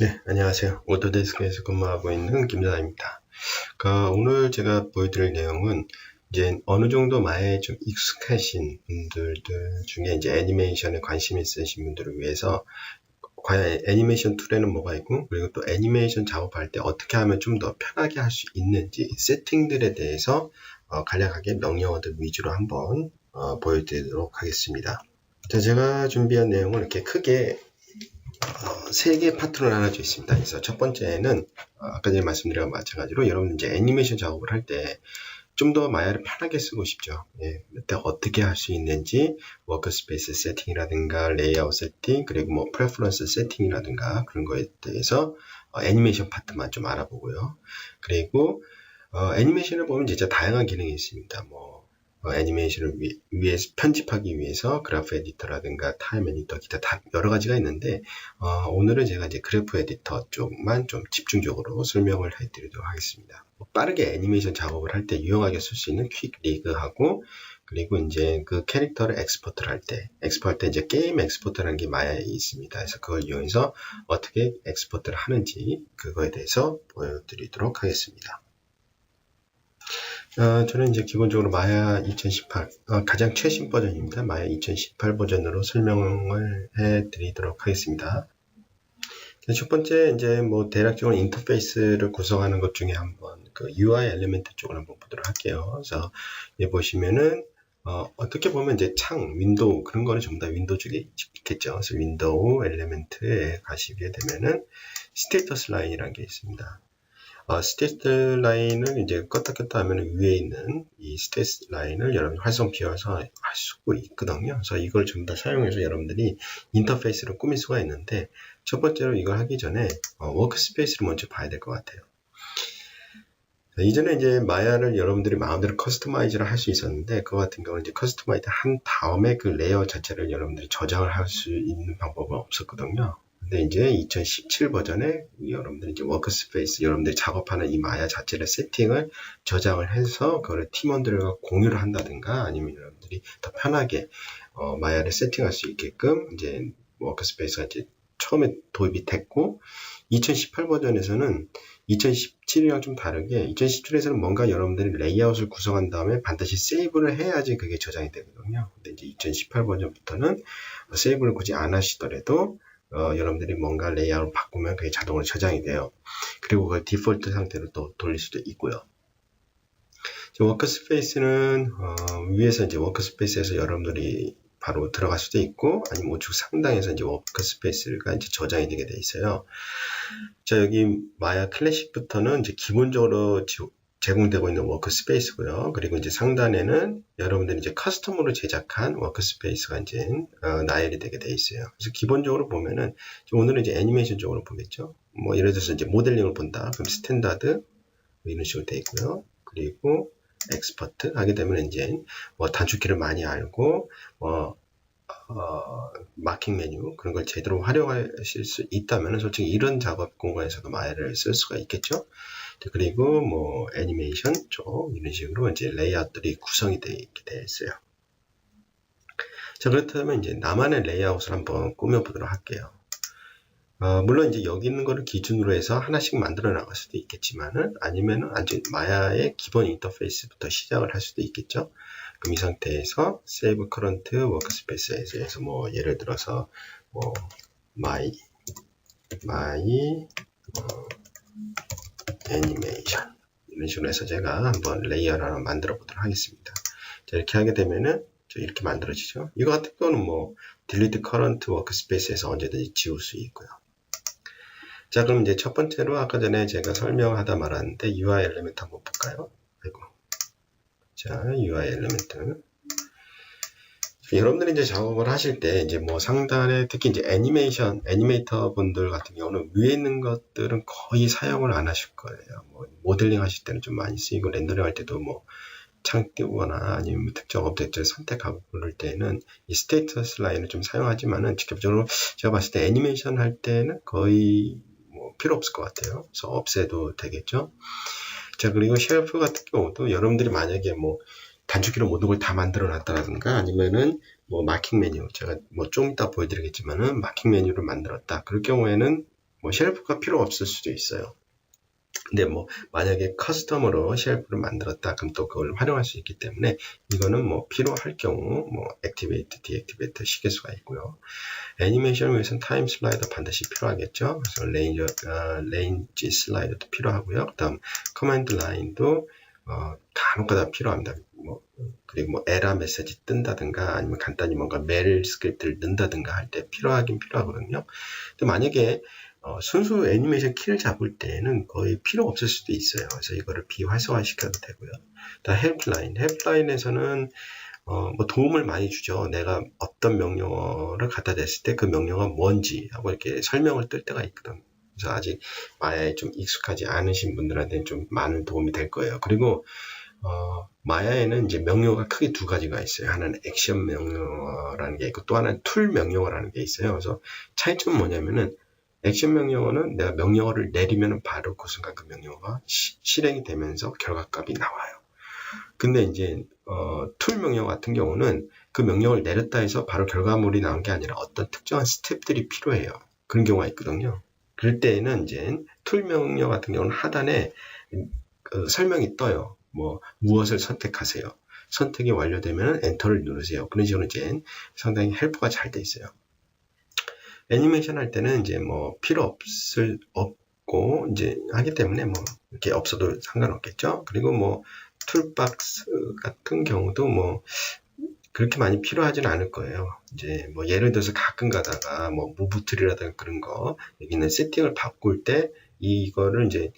네, 안녕하세요. 오토데스크에서 근무하고 있는 김사입니다. 오늘 제가 보여드릴 내용은 이제 어느 정도 마야에 좀 익숙하신 분들 중에 이제 애니메이션에 관심 있으신 분들을 위해서 과연 애니메이션 툴에는 뭐가 있고, 그리고 또 애니메이션 작업할 때 어떻게 하면 좀 더 편하게 할 수 있는지 세팅들에 대해서 간략하게 명령어들 위주로 한번 보여드리도록 하겠습니다. 자, 제가 준비한 내용은 이렇게 크게 세 개의 파트로 나눠져 있습니다. 그래서 첫 번째는 아까 전에 말씀드린 것과 마찬가지로 여러분 이제 애니메이션 작업을 할 때 좀 더 마야를 편하게 쓰고 싶죠. 예, 그때 어떻게 할 수 있는지 워크스페이스 세팅이라든가 레이아웃 세팅 그리고 뭐 프레퍼런스 세팅이라든가 그런 거에 대해서 애니메이션 파트만 좀 알아보고요. 그리고 애니메이션을 보면 진짜 다양한 기능이 있습니다. 애니메이션을 위해서 편집하기 위해서 그래프 에디터라든가 타임 에디터 기타 다 여러 가지가 있는데 오늘은 제가 이제 그래프 에디터 쪽만 좀 집중적으로 설명을 해드리도록 하겠습니다. 빠르게 애니메이션 작업을 할 때 유용하게 쓸 수 있는 퀵 리그하고 그리고 이제 그 캐릭터를 엑스포트를 할 때 이제 게임 엑스포트라는 게 마야에 있습니다. 그래서 그걸 이용해서 어떻게 엑스포트를 하는지 그거에 대해서 보여드리도록 하겠습니다. 저는 이제 기본적으로 마야 2018, 가장 최신 버전입니다. 마야 2018 버전으로 설명을 해 드리도록 하겠습니다. 첫 번째, 이제 뭐 대략적으로 인터페이스를 구성하는 것 중에 한번 그 UI 엘리멘트 쪽을 한번 보도록 할게요. 그래서 여기 보시면은, 어떻게 보면 이제 윈도우, 그런 거는 전부 다 윈도우 쪽에 있겠죠. 그래서 윈도우 엘리멘트에 가시게 되면은 스테이터스 라인이라는 게 있습니다. 스테이트 라인을 이제 껐다 켰다 하면 위에 있는 이 스테이트 라인을 여러분 활성 비워서 할 수가 있거든요. 그래서 이걸 전부 다 사용해서 여러분들이 인터페이스를 꾸밀 수가 있는데 첫 번째로 이걸 하기 전에 워크스페이스를 먼저 봐야 될 것 같아요. 이전에 이제 마야를 여러분들이 마음대로 커스터마이즈를 할 수 있었는데 그거 같은 경우는 이제 커스터마이즈 한 다음에 그 레이어 자체를 여러분들이 저장을 할 수 있는 방법은 없었거든요. 근데 이제 2017 버전에 여러분들이 이제 워크스페이스 여러분들이 작업하는 이 마야 자체를 세팅을 저장을 해서 그걸 팀원들과 공유를 한다든가 아니면 여러분들이 더 편하게 마야를 세팅할 수 있게끔 이제 워크스페이스가 이제 처음에 도입이 됐고 2018 버전에서는 2017이랑 좀 다르게 2017에서는 뭔가 여러분들이 레이아웃을 구성한 다음에 반드시 세이브를 해야지 그게 저장이 되거든요. 근데 이제 2018 버전부터는 세이브를 굳이 안 하시더라도 여러분들이 뭔가 레이아웃을 바꾸면 그게 자동으로 저장이 돼요. 그리고 그걸 디폴트 상태로 또 돌릴 수도 있고요. 워크스페이스는 위에서 이제 워크스페이스에서 여러분들이 바로 들어갈 수도 있고 아니면 우측 상단에서 이제 워크스페이스가 이제 저장이 되게 돼 있어요. 자, 여기 마야 클래식부터는 이제 기본적으로 제공되고 있는 워크스페이스고요. 그리고 이제 상단에는 여러분들이 이제 커스텀으로 제작한 워크스페이스가 이제 나열이 되게 돼 있어요. 그래서 기본적으로 보면은 오늘은 이제 애니메이션 쪽으로 보겠죠. 뭐 예를 들어서 이제 모델링을 본다. 그럼 스탠다드 이런 식으로 돼 있고요. 그리고 엑스퍼트 하게 되면 이제 단축키를 많이 알고 마킹 메뉴 그런 걸 제대로 활용하실 수 있다면 솔직히 이런 작업 공간에서도 마야를 쓸 수가 있겠죠. 그리고 뭐 애니메이션 쪽 이런 식으로 이제 레이아웃들이 구성이 되어 있게 되어 있어요. 자, 그렇다면 이제 나만의 레이아웃을 한번 꾸며보도록 할게요. 물론 이제 여기 있는 거를 기준으로 해서 하나씩 만들어 나갈 수도 있겠지만은 아니면은 아주 마야의 기본 인터페이스부터 시작을 할 수도 있겠죠. 그럼 이 상태에서 Save Current Workspace에서 뭐 예를 들어서 뭐 my 애니메이션 이런 식으로 해서 제가 한번 레이어를 하나 만들어 보도록 하겠습니다. 자, 이렇게 하게 되면은 이렇게 만들어지죠. 이거 같은 경우는 뭐 Delete Current Workspace에서 언제든지 지울 수 있고요. 자, 그럼 이제 첫 번째로 아까 전에 제가 설명하다 말았는데 UI 엘리멘트 한번 볼까요? 아이고. 자, UI 엘리멘트. 여러분들이 이제 작업을 하실 때 이제 뭐 상단에 특히 이제 애니메이터 분들 같은 경우는 위에 있는 것들은 거의 사용을 안 하실 거예요. 뭐 모델링 하실 때는 좀 많이 쓰이고 렌더링 할 때도 뭐 창 띄우거나 아니면 특정 오브젝트를 선택하고 그럴 때는 이 스테이터스 라인을 좀 사용하지만은 직접적으로 제가 봤을 때 애니메이션 할 때는 거의 뭐 필요 없을 것 같아요. 그래서 없애도 되겠죠. 자, 그리고 쉘프 같은 경우도 여러분들이 만약에 뭐 단축키로 모든 걸 다 만들어 놨다라든가 아니면은 뭐 마킹 메뉴 제가 뭐 좀 이따 보여드리겠지만은 마킹 메뉴를 만들었다. 그럴 경우에는 뭐 쉘프가 필요 없을 수도 있어요. 근데 뭐 만약에 커스텀으로 쉘프를 만들었다 그럼 또 그걸 활용할 수 있기 때문에 이거는 뭐 필요할 경우 뭐 액티베이트, 디액티베이트 시킬 수가 있고요. 애니메이션을 위해서는 타임 슬라이더 반드시 필요하겠죠. 그래서 레인지 슬라이더도 필요하고요. 그다음 커맨드 라인도 간혹 가다 필요합니다. 그리고 뭐 에러 메시지 뜬다든가 아니면 간단히 뭔가 메일 스크립트를 넣는다든가 할 때 필요하긴 필요하거든요. 근데 만약에 순수 애니메이션 키를 잡을 때는 거의 필요 없을 수도 있어요. 그래서 이거를 비활성화 시켜도 되고요. 헬프라인에서는 뭐 도움을 많이 주죠. 내가 어떤 명령어를 갖다 댔을 때 그 명령어가 뭔지 하고 이렇게 설명을 뜰 때가 있거든요. 그래서 아직 마야에 좀 익숙하지 않으신 분들한테는 좀 많은 도움이 될 거예요. 그리고 마야에는 이제 명령어가 크게 두 가지가 있어요. 하나는 액션 명령어라는 게 있고 또 하나는 툴 명령어라는 게 있어요. 그래서 차이점은 뭐냐면은 액션 명령어는 내가 명령어를 내리면 바로 그 순간 그 명령어가 실행이 되면서 결과값이 나와요. 근데 이제 툴 명령어 같은 경우는 그 명령을 내렸다 해서 바로 결과물이 나온 게 아니라 어떤 특정한 스텝들이 필요해요. 그런 경우가 있거든요. 그럴 때에는 이제 툴 명령어 같은 경우는 하단에 설명이 떠요. 뭐 무엇을 선택하세요. 선택이 완료되면 엔터를 누르세요. 그런 식으로 이제 상당히 헬프가 잘 돼 있어요. 애니메이션 할 때는 이제 뭐 필요 없고 이제 하기 때문에 뭐 이렇게 없어도 상관없겠죠. 그리고 뭐 툴박스 같은 경우도 뭐 그렇게 많이 필요하지는 않을 거예요. 이제 뭐 예를 들어서 가끔 가다가 뭐 무브툴이라든가 그런 거 여기는 세팅을 바꿀 때 이거를 이제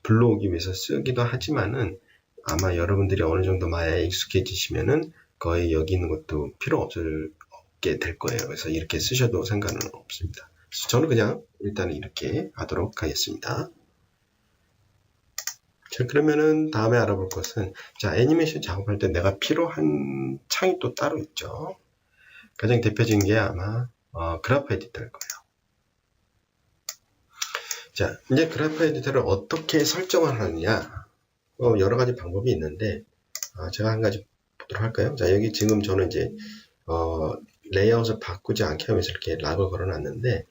불러오기 위해서 쓰기도 하지만은 아마 여러분들이 어느 정도 마야에 익숙해지시면은 거의 여기 있는 것도 필요 없게 될 거예요. 그래서 이렇게 쓰셔도 상관은 없습니다. 그래서 저는 그냥 일단은 이렇게 하도록 하겠습니다. 자, 그러면은 다음에 알아볼 것은 자, 애니메이션 작업할 때 내가 필요한 창이 또 따로 있죠. 가장 대표적인 게 아마 그래프 에디터일 거예요. 자, 이제 그래프 에디터를 어떻게 설정을 하느냐 여러 가지 방법이 있는데 제가 한 가지 보도록 할까요? 자, 여기 지금 저는 이제 레이아웃을 바꾸지 않게 하면서 이렇게 락을 걸어놨는데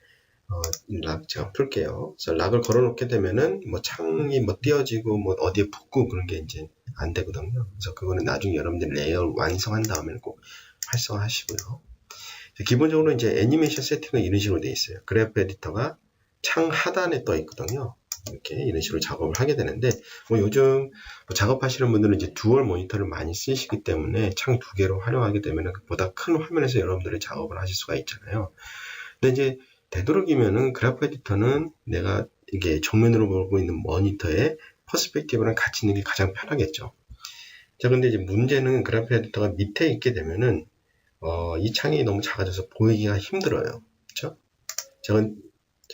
락 제가 풀게요. 그래서 락을 걸어놓게 되면은 뭐 창이 뭐 띄어지고 뭐 어디에 붙고 그런 게 이제 안 되거든요. 그래서 그거는 나중에 여러분들 레이아웃 완성한 다음에는 꼭 활성화하시고요. 기본적으로 이제 애니메이션 세팅은 이런 식으로 되어 있어요. 그래프 에디터가 창 하단에 떠 있거든요. 이렇게 이런 식으로 작업을 하게 되는데 뭐 요즘 작업하시는 분들은 이제 듀얼 모니터를 많이 쓰시기 때문에 창 두 개로 활용하게 되면 보다 큰 화면에서 여러분들이 작업을 하실 수가 있잖아요. 근데 이제 되도록이면은 그래프 에디터는 내가 이게 정면으로 보고 있는 모니터에 퍼스펙티브랑 같이 있는 게 가장 편하겠죠. 자, 근데 이제 문제는 그래프 에디터가 밑에 있게 되면은 이 창이 너무 작아져서 보이기가 힘들어요. 그렇죠?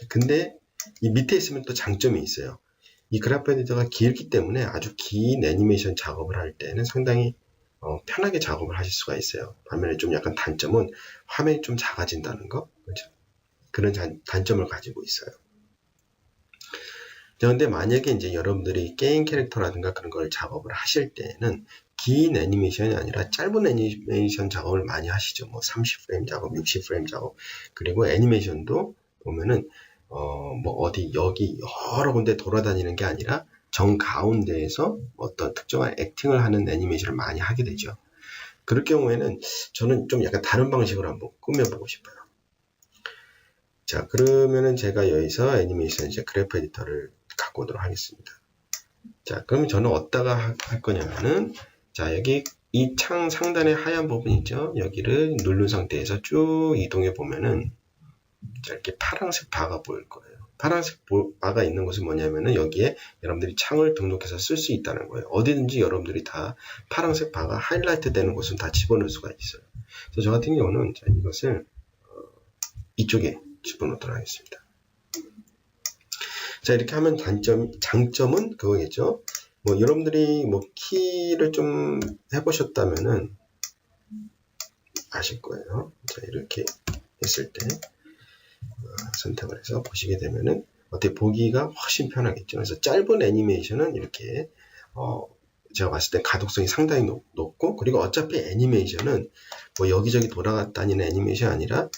근데 이 밑에 있으면 또 장점이 있어요. 이 그래프 에디터가 길기 때문에 아주 긴 애니메이션 작업을 할 때는 상당히 편하게 작업을 하실 수가 있어요. 반면에 좀 약간 단점은 화면이 좀 작아진다는 거. 그렇죠? 그런 단점을 가지고 있어요. 그런데 만약에 이제 여러분들이 게임 캐릭터라든가 그런 걸 작업을 하실 때는 긴 애니메이션이 아니라 짧은 애니메이션 작업을 많이 하시죠. 뭐 30프레임 작업, 60프레임 작업. 그리고 애니메이션도 보면은 뭐 어디 여기 여러 군데 돌아다니는 게 아니라 정 가운데에서 어떤 특정한 액팅을 하는 애니메이션을 많이 하게 되죠. 그럴 경우에는 저는 좀 약간 다른 방식으로 한번 꾸며보고 싶어요. 자, 그러면은 제가 여기서 애니메이션 이제 그래프 에디터를 갖고 오도록 하겠습니다. 자, 그러면 저는 어디다가 할 거냐면은, 자, 여기 이 창 상단에 하얀 부분 있죠? 여기를 누른 상태에서 쭉 이동해 보면은, 자, 이렇게 파란색 바가 보일 거예요. 파란색 바가 있는 곳은 뭐냐면은 여기에 여러분들이 창을 등록해서 쓸 수 있다는 거예요. 어디든지 여러분들이 다 파란색 바가 하이라이트 되는 곳은 다 집어넣을 수가 있어요. 그래서 저 같은 경우는 자, 이것을 이쪽에 집어넣도록 하겠습니다. 자, 이렇게 하면 장점은 그거겠죠. 뭐 여러분들이 뭐 키를 좀 해보셨다면은 아실 거예요. 자, 이렇게 했을 때 선택을 해서 보시게 되면은 어떻게 보기가 훨씬 편하겠죠. 그래서 짧은 애니메이션은 이렇게 제가 봤을 때 가독성이 상당히 높고, 그리고 어차피 애니메이션은 뭐 여기저기 돌아다니는 애니메이션이 아니라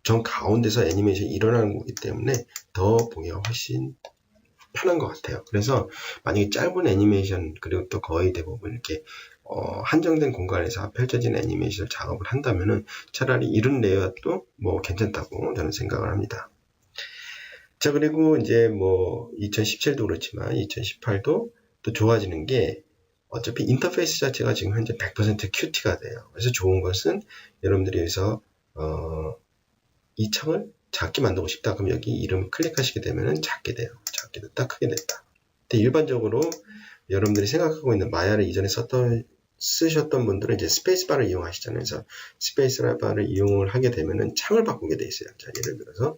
정 가운데서 애니메이션이 일어나는 거기 때문에 더 보기가 훨씬 편한 것 같아요. 그래서 만약에 짧은 애니메이션 그리고 또 거의 대부분 이렇게 한정된 공간에서 펼쳐진 애니메이션 작업을 한다면은 차라리 이런 레이아웃도 뭐 괜찮다고 저는 생각을 합니다. 자, 그리고 이제 뭐 2017도 그렇지만 2018도 또 좋아지는 게 어차피 인터페이스 자체가 지금 현재 100% Qt가 돼요. 그래서 좋은 것은 여러분들이 여기서 이 창을 작게 만들고 싶다. 그럼 여기 이름 클릭하시게 되면은 작게 돼요. 작게 됐다, 크게 됐다. 근데 일반적으로 여러분들이 생각하고 있는 마야를 이전에 쓰셨던 분들은 이제 스페이스바를 이용하시잖아요. 그래서 스페이스바를 이용을 하게 되면은 창을 바꾸게 돼 있어요. 자, 예를 들어서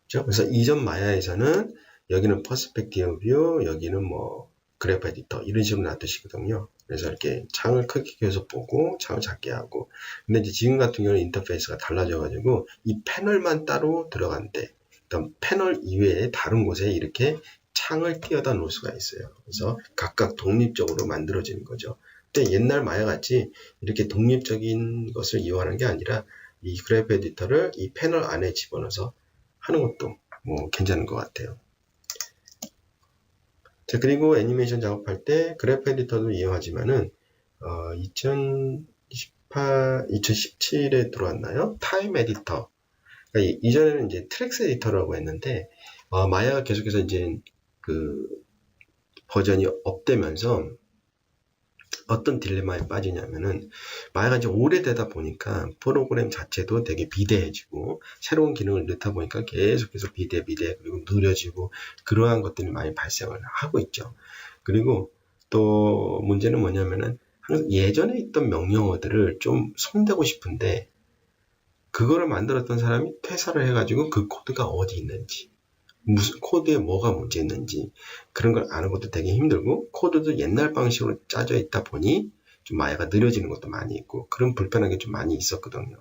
그래서 이전 마야에서는 여기는 퍼스펙티브 뷰, 여기는 뭐 그래프 에디터 이런 식으로 놔두시거든요. 그래서 이렇게 창을 크게 계속 보고 창을 작게 하고. 근데 이제 지금 같은 경우는 인터페이스가 달라져가지고 이 패널만 따로 들어간대. 그다음 패널 이외에 다른 곳에 이렇게 창을 띄어다 놓을 수가 있어요. 그래서 각각 독립적으로 만들어지는 거죠. 근데 옛날 마야 같이 이렇게 독립적인 것을 이용하는 게 아니라 이 그래프 에디터를 이 패널 안에 집어넣어서 하는 것도 뭐 괜찮은 것 같아요. 자, 그리고 애니메이션 작업할 때 그래프 에디터도 이용하지만은 2017에 들어왔나요? 타임 에디터. 그러니까 이전에는 이제 트랙스 에디터라고 했는데 마야가 계속해서 이제 그 버전이 업되면서 어떤 딜레마에 빠지냐면은 마야가 이제 오래되다 보니까 프로그램 자체도 되게 비대해지고 새로운 기능을 넣다 보니까 계속해서 비대 그리고 느려지고 그러한 것들이 많이 발생을 하고 있죠. 그리고 또 문제는 뭐냐면은 예전에 있던 명령어들을 좀 손대고 싶은데 그거를 만들었던 사람이 퇴사를 해가지고 그 코드가 어디 있는지 무슨 코드에 뭐가 문제 있는지 그런 걸 아는 것도 되게 힘들고 코드도 옛날 방식으로 짜져 있다 보니 좀 마야가 느려지는 것도 많이 있고 그런 불편한 게 좀 많이 있었거든요.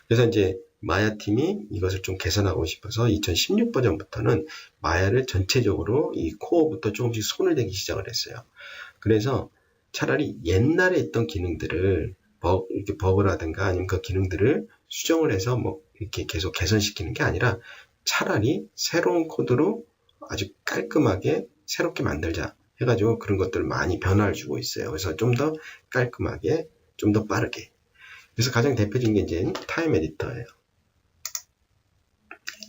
그래서 이제 마야 팀이 이것을 좀 개선하고 싶어서 2016 버전부터는 마야를 전체적으로 이 코어부터 조금씩 손을 대기 시작을 했어요. 그래서 차라리 옛날에 있던 기능들을 이렇게 버그라든가 아니면 그 기능들을 수정을 해서 뭐 이렇게 계속 개선시키는 게 아니라 차라리 새로운 코드로 아주 깔끔하게 새롭게 만들자 해가지고 그런 것들을 많이 변화를 주고 있어요. 그래서 좀 더 깔끔하게, 좀 더 빠르게. 그래서 가장 대표적인 게 이제 타임 에디터예요.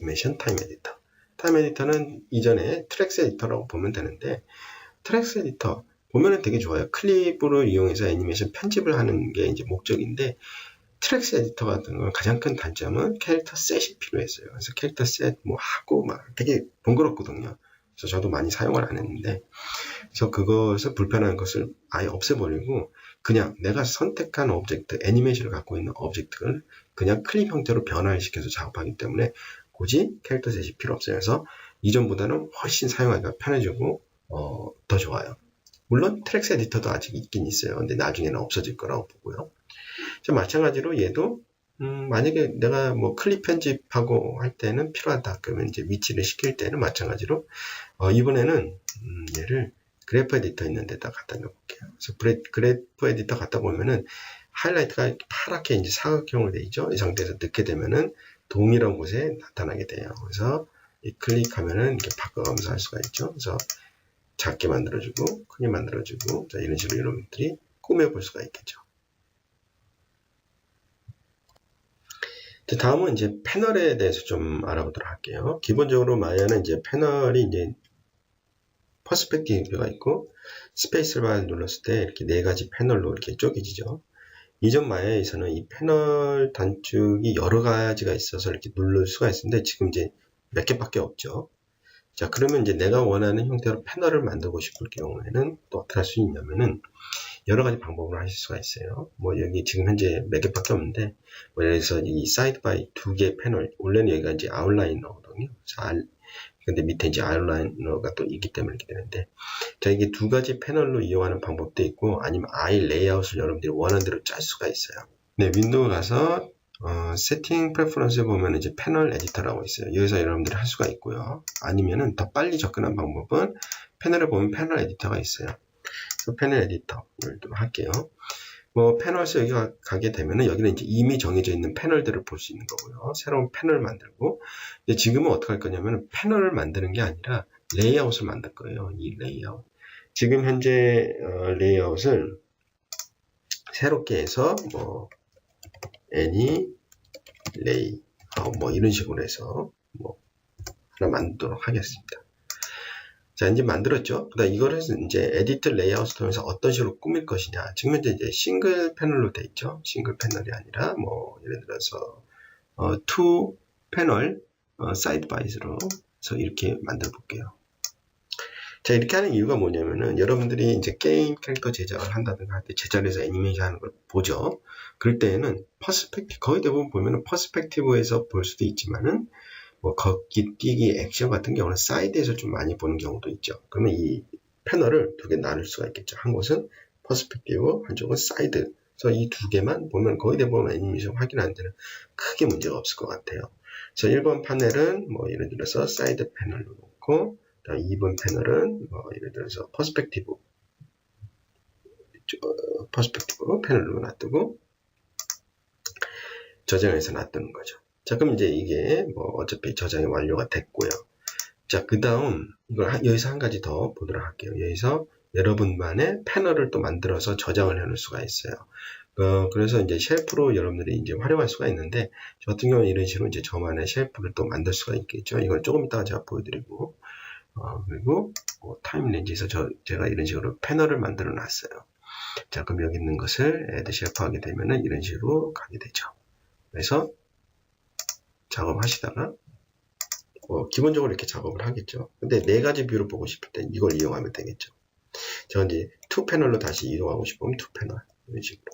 애니메이션 타임 에디터. 타임 에디터는 이전에 트랙스 에디터라고 보면 되는데 트랙스 에디터 보면은 되게 좋아요. 클립으로 이용해서 애니메이션 편집을 하는 게 이제 목적인데 트랙스 에디터 같은 건 가장 큰 단점은 캐릭터 셋이 필요했어요. 그래서 캐릭터 셋 뭐 하고 막 되게 번거롭거든요. 그래서 저도 많이 사용을 안 했는데, 그래서 그것을 불편한 것을 아예 없애버리고 그냥 내가 선택한 오브젝트, 애니메이션을 갖고 있는 오브젝트를 그냥 클립 형태로 변화를 시켜서 작업하기 때문에 굳이 캐릭터 셋이 필요 없어요. 그래서 이전보다는 훨씬 사용하기가 편해지고 더 좋아요. 물론 트랙스 에디터도 아직 있긴 있어요. 근데 나중에는 없어질 거라고 보고요. 마찬가지로 얘도 만약에 내가 뭐 클립 편집하고 할 때는 필요하다 그러면 이제 위치를 시킬 때는 마찬가지로 이번에는 얘를 그래프 에디터 있는 데다 갖다 놓을게요. 그래서 그래프 에디터 갖다 보면은 하이라이트가 파랗게 이제 사각형으로 되어 있죠. 이 상태에서 넣게 되면은 동일한 곳에 나타나게 돼요. 그래서 이 클릭하면은 이렇게 바꿔가면서 할 수가 있죠. 그래서 작게 만들어주고 크게 만들어주고 자, 이런 식으로 여러분들이 꾸며볼 수가 있겠죠. 다음은 이제 패널에 대해서 좀 알아보도록 할게요. 기본적으로 마야는 이제 패널이 이제 퍼스펙티브가 있고 스페이스바를 눌렀을 때 이렇게 네 가지 패널로 이렇게 쪼개지죠. 이전 마야에서는 이 패널 단축이 여러 가지가 있어서 이렇게 누를 수가 있는데 지금 이제 몇 개밖에 없죠. 자, 그러면 이제 내가 원하는 형태로 패널을 만들고 싶을 경우에는 또 어떻게 할 수 있냐면은 여러 가지 방법으로 하실 수가 있어요. 뭐 여기 지금 현재 몇 개밖에 없는데 뭐 예를 들어서 이 사이드 바이 두 개의 패널, 원래는 여기가 이제 아웃라이너거든요. 근데 밑에 이제 아웃라이너가 또 있기 때문에 이렇게 되는데 자, 이게 두 가지 패널로 이용하는 방법도 있고 아니면 아예 레이아웃을 여러분들이 원하는 대로 짤 수가 있어요. 네, 윈도우 가서 세팅 프레퍼런스에 보면 이제 패널 에디터라고 있어요. 여기서 여러분들이 할 수가 있고요. 아니면은 더 빨리 접근한 방법은 패널에 보면 패널 에디터가 있어요. 그래서 패널 에디터를 좀 할게요. 뭐 패널스 여기 가게 되면은 여기는 이제 이미 정해져 있는 패널들을 볼 수 있는 거고요. 새로운 패널 만들고. 근데 지금은 어떻게 할 거냐면 패널을 만드는 게 아니라 레이아웃을 만들 거예요. 이 레이아웃. 지금 현재 레이아웃을 새롭게 해서 뭐 any 레이아웃 뭐 이런 식으로 해서 뭐 하나 만들도록 하겠습니다. 자, 이제 만들었죠. 그다음 이거를 이제 에디트 레이아웃을 통해서 어떤 식으로 꾸밀 것이냐. 지금 현재 이제 싱글 패널로 돼 있죠. 싱글 패널이 아니라 뭐 예를 들어서 투 패널 사이드 바이즈로 해서 이렇게 만들어 볼게요. 자, 이렇게 하는 이유가 뭐냐면은 여러분들이 이제 게임 캐릭터 제작을 한다든가 할 때 제작해서 애니메이션 하는 걸 보죠. 그럴 때에는 퍼스펙티브 거의 대부분 보면은 퍼스펙티브에서 볼 수도 있지만은 뭐 걷기, 뛰기, 액션 같은 경우는 사이드에서 좀 많이 보는 경우도 있죠. 그러면 이 패널을 두 개 나눌 수가 있겠죠. 한 곳은 퍼스펙티브, 한쪽은 사이드. 그래서 이 두 개만 보면 거의 대부분 애니메이션 확인하는 데는 크게 문제가 없을 것 같아요. 그래서 1번 패널은 뭐 예를 들어서 사이드 패널로 놓고 2번 패널은 뭐 예를 들어서 퍼스펙티브 패널로 놔두고 저장해서 놔두는 거죠. 자, 그럼 이제 이게 뭐 어차피 저장이 완료가 됐고요. 자, 그 다음 이걸 여기서 한 가지 더 보도록 할게요. 여기서 여러분만의 패널을 또 만들어서 저장을 해놓을 수가 있어요. 그래서 이제 쉘프로 여러분들이 이제 활용할 수가 있는데, 저 같은 경우는 이런 식으로 이제 저만의 쉘프를 또 만들 수가 있겠죠. 이걸 조금 이따가 제가 보여드리고, 그리고 뭐 타임렌즈에서 제가 이런 식으로 패널을 만들어 놨어요. 자, 그럼 여기 있는 것을 애드 쉘프 하게 되면은 이런 식으로 가게 되죠. 그래서 작업하시다가 기본적으로 이렇게 작업을 하겠죠. 근데 네 가지 뷰를 보고 싶을 땐 이걸 이용하면 되겠죠. 제가 이제 투 패널로 다시 이동하고 싶으면 투 패널 이런 식으로.